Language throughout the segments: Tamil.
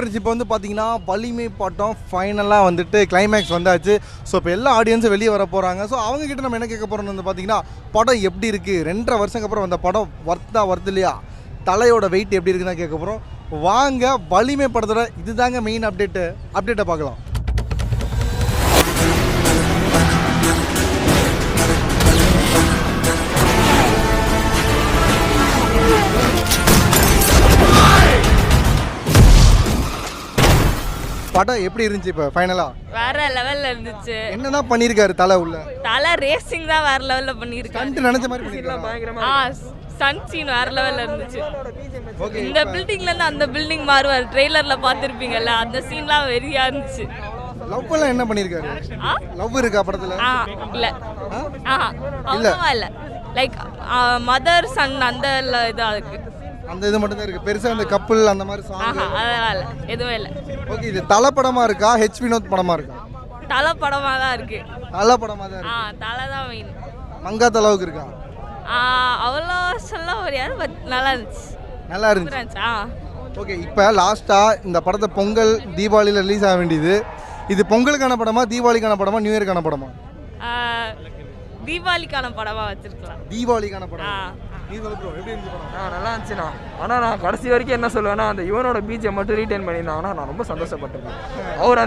வியூவர்ஸ் இப்போ வந்து பார்த்தீங்கன்னா வலிமை படம் ஃபைனலாக வந்துட்டு கிளைமேக்ஸ் வந்தாச்சு. ஸோ இப்போ எல்லா ஆடியன்ஸும் வெளியே வர போகிறாங்க. ஸோ அவங்ககிட்ட நம்ம என்ன கேட்க போகிறோம்னு வந்து பார்த்தீங்கன்னா படம் எப்படி இருக்குது, 2.5 வருஷத்துக்கு அப்புறம் அந்த படம் வருது இல்லையா, தலையோட வெயிட் எப்படி இருக்குன்னு தான் கேட்க போகிறோம். வாங்க வலிமை படத்தோட இதுதாங்க மெயின் அப்டேட்டை பார்க்கலாம். படம் எப்படி இருந்துச்சு? இப்போ ஃபைனலா வேற லெவல்ல இருந்துச்சு. என்னதான் பண்ணிருக்காரு தலை? உள்ள தலை ரேசிங் தான் வேற லெவல்ல பண்ணிருக்காரு. கண்டு நினைச்ச மாதிரி பண்ணிருக்காரு. சன் சீன் வேற லெவல்ல இருந்துச்சு. இந்த பில்டிங்ல இருந்து அந்த பில்டிங் மாறுவார், ட்ரெய்லர்ல பாத்திருப்பீங்கல்ல, அந்த சீன்லாம் வெறியா இருந்துச்சு. லவ் எல்லாம் என்ன பண்ணிருக்காரு? லவ் இருக்கா படத்துல? இல்ல அவ்வளவா இல்ல. லைக் மதர் சன் அந்த இதா இருக்கு. அந்த இது மட்டும் தான் இருக்கு. பெருசா அந்த கப்பல் அந்த மாதிரி சாங் அதெல்லாம் இல்ல, எதுவும் இல்ல. ஓகே, இது தலை படமா இருக்கா ஹெச் வினோத் படமா இருக்கா? தலை படமா தான் இருக்கு. தலை படமா தான் இருக்கு. தலை தான் மெயின். மங்கா தலவுக்கு இருக்கா? அவ்வளோ சொல்ல முடியாது, பட் நல்லா இருந்துச்சு. நல்லா இருந்துச்சு. ஓகே, இப்போ லாஸ்டா இந்த படத்தை பொங்கல் தீபாவளியில் ரிலீஸ் ஆக வேண்டியது. இது பொங்கலுக்கான படமா, தீபாவளிக்கான படமா, நியூ இயருக்கான படமா? தீபாவளிக்கான படமா வச்சிருக்கலாம். தீபாவளிக்கான படம். நல்லா இருந்துச்சுண்ணா. ஆனால் நான் கடைசி வரைக்கும் என்ன சொல்லுவேன்னா, அந்த இவனோட பீச்சை மட்டும் ரீட்டைன் பண்ணியிருந்தாங்கன்னா நான் ரொம்ப சந்தோஷப்பட்டிருக்கேன். அவர்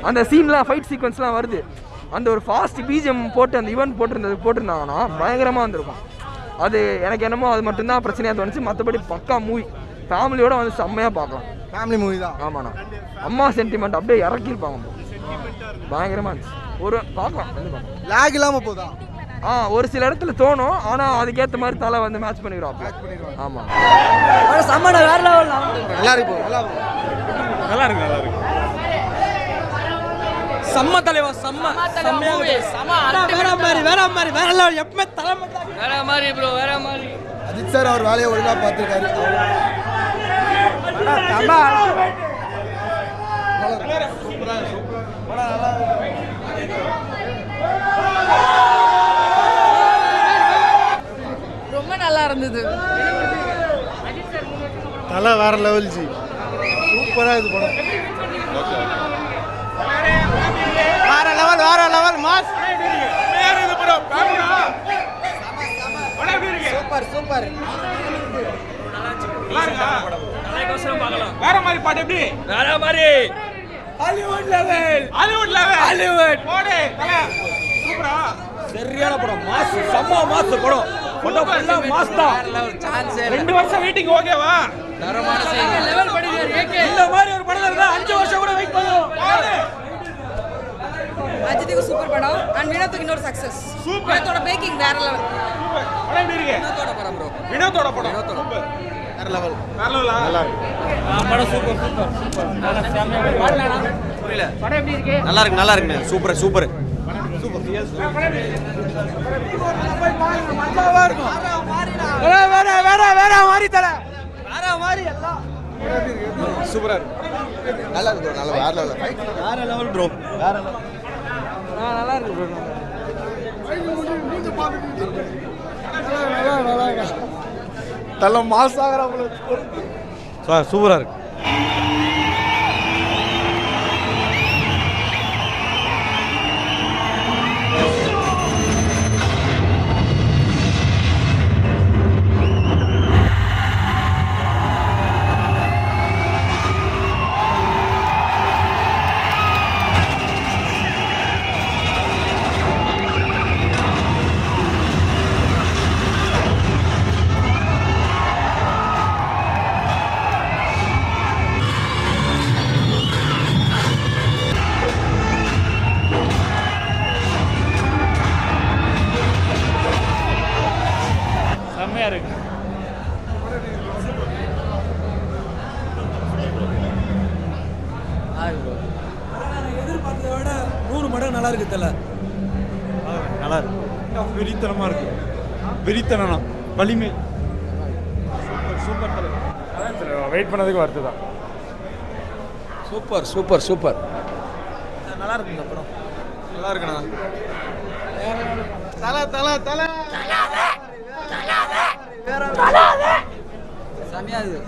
அந்த சீன்லாம் ஃபைட் சீக்வன்ஸ்லாம் வருது, அந்த ஒரு ஃபாஸ்ட் பீஜம் போட்டு அந்த இவன் போட்டிருந்தாங்கன்னா பயங்கரமாக வந்திருக்கும். அது எனக்கு என்னமோ அது மட்டும்தான் பிரச்சனையாக தோணுச்சு. மற்றபடி பக்கா மூவி, ஃபேமிலியோட வந்து செம்மையாக பார்க்கலாம். ஃபேமிலி மூவி தான். ஆமாண்ணா, அம்மா சென்டிமெண்ட் அப்படியே இறக்கியிருப்பாங்க. பயங்கரமாக இருந்துச்சு. ஒரு பார்க்கலாம். லாக் இல்லாமல் போதா? ஒரு சில இடத்துல தோணும், ஆனால் அதுக்கேற்ற மாதிரி தலை வந்து மேட்ச் பண்ணிடுவோம். ஆமாம், செம்ம வேற லெவல். நல்லா இருக்கு. செம்ம தலைவா, செம்மையா வேற லெவல். எப்பவுமே தலை வேற மாதிரி ப்ரோ, வேற மாதிரி. அஜித் சார் அவர் வேலையை ஒழுங்கா பார்த்துருக்காரு. ரொம்ப நல்லா இருந்தது. தலை வேற லெவல் ஜி, சூப்பரா இது படம். வேற லெவல் மாஸ். சூப்பர். வேற மாதிரி பாட்டு எப்படி? வேற மாதிரி ஹாலிவுட் லெவல் போடு தல. சூப்பரா, சரியான படம். மாஸ், செம்ம மாஸ் படம். படம் ஃபுல்லா மாஸ் தான். 2 வருஷம் வெயிட்டிங். ஓகேவா? தரமான லெவல் படிக்கிறார் ஏகே. இந்த மாதிரி ஒரு படம் இருந்தா 5 வருஷம் கூட வெயிட் பண்ணுவோம். அஜித்துக்கு சூப்பர் படம். அண்ட் வினோத்துக்கு இன்னொரு சக்சஸ். சூப்பர். வினோத்தோட பேக்கிங் வேற லெவல். சூப்பர். படம் எப்படி இருக்கு? வினோத்தோட படம் ப்ரோ. வினோத்தோட படம் சூப்பர். வேற லெவல். நல்லா இருக்கு. படம் சூப்பர். புரியல. படம் எப்படி இருக்கு? நல்லா இருக்கு. சூப்பர். மஜாவா இருக்கும். வேற மாதிரி தல. வேற மாதிரி எல்லாம் சூப்பரா இருக்கு. நல்லா இருக்கு. வேற லெவல் ப்ரோ. நல்லா இருக்கு ப்ரோ. தலை மாஸ் ஆகிற சூப்பரா இருக்கு. எதிர்பார்த்ததை விட 100 மடங்கு நல்லா இருக்கு தல. நல்லா இருக்கு. வெறித்தனமா இருக்கு. வெறித்தனா வலிமை. சூப்பர் தல. வெயிட் பண்ணதுக்கு வருது தான். சூப்பர். நல்லா இருக்கு இந்த படம். நல்லா இருக்குண்ணா. தலை செமையா இருக்கு.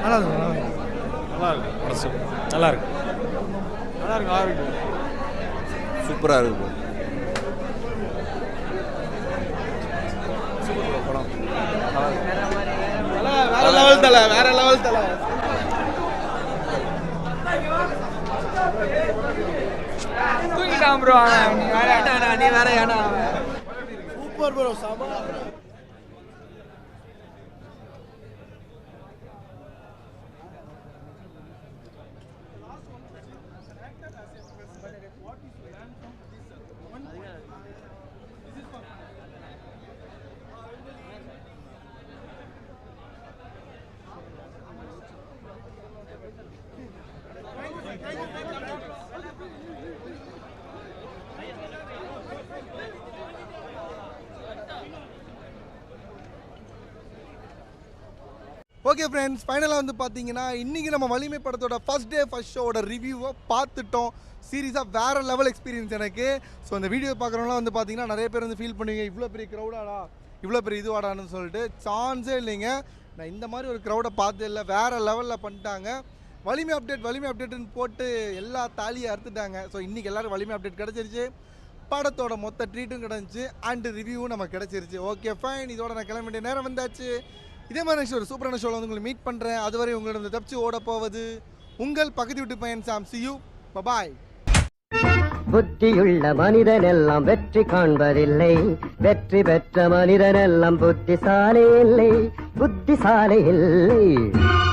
நல்லா இருக்கு நல்லா இருக்கு சூப்பராக இருக்கு வேற லெவல் தல வேற லெவல் தல தூங்கிட்டான் ப்ரோ நீ வேற ஏன்னா சூப்பர் ப்ரோ சம ஓகே ஃப்ரெண்ட்ஸ், ஃபைனலாக வந்து பார்த்தீங்கன்னா இன்றைக்கி நம்ம வலிமை படத்தோட ஃபர்ஸ்ட் டே ஃபர்ஸ்ட் ஷோவோட ரிவ்யூவை பார்த்துட்டோம். சீரியஸாக வேறு லெவல் எக்ஸ்பீரியன்ஸ் எனக்கு. ஸோ அந்த வீடியோ பார்க்குறவங்களாம் வந்து பார்த்தீங்கன்னா நிறைய பேர் வந்து ஃபீல் பண்ணுவீங்க, இவ்வளோ பெரிய க்ரௌடாடா, இவ்வளோ பெரிய இதுவாடான்னு சொல்லிட்டு. சான்ஸே இல்லைங்க. நான் இந்த மாதிரி ஒரு க்ரௌடை பார்த்து இல்லை, வேறு லெவலில் பண்ணிட்டாங்க. வலிமை அப்டேட்டுன்னு போட்டு எல்லா தாலியை அறுத்துட்டாங்க. ஸோ இன்றைக்கி எல்லோரும் வலிமை அப்டேட் கிடச்சிருச்சு, படத்தோட மொத்த ட்ரீட்டும் கிடந்துச்சு, அண்டு ரிவ்யூவும் நமக்கு கிடச்சிருச்சு. ஓகே ஃபைன், இதோட நான் கிளம்ப வேண்டிய நேரம் வந்தாச்சு. இதே மாதிரி நெக்ஸ்ட் ஒரு சூப்பரான ஷோவில் வந்து உங்களை மீட் பண்ணுறேன். அதுவரை உங்களிடம் தப்பிச்சு ஓட போவது உங்கள் பக்கத்து வீட்டு பையன் சாம். See you, bye. புத்தியுள்ள மனிதனெல்லாம் வெற்றி காண்பதில்லை, வெற்றி பெற்ற மனிதனெல்லாம் புத்திசாலி இல்லை, புத்திசாலி இல்லை.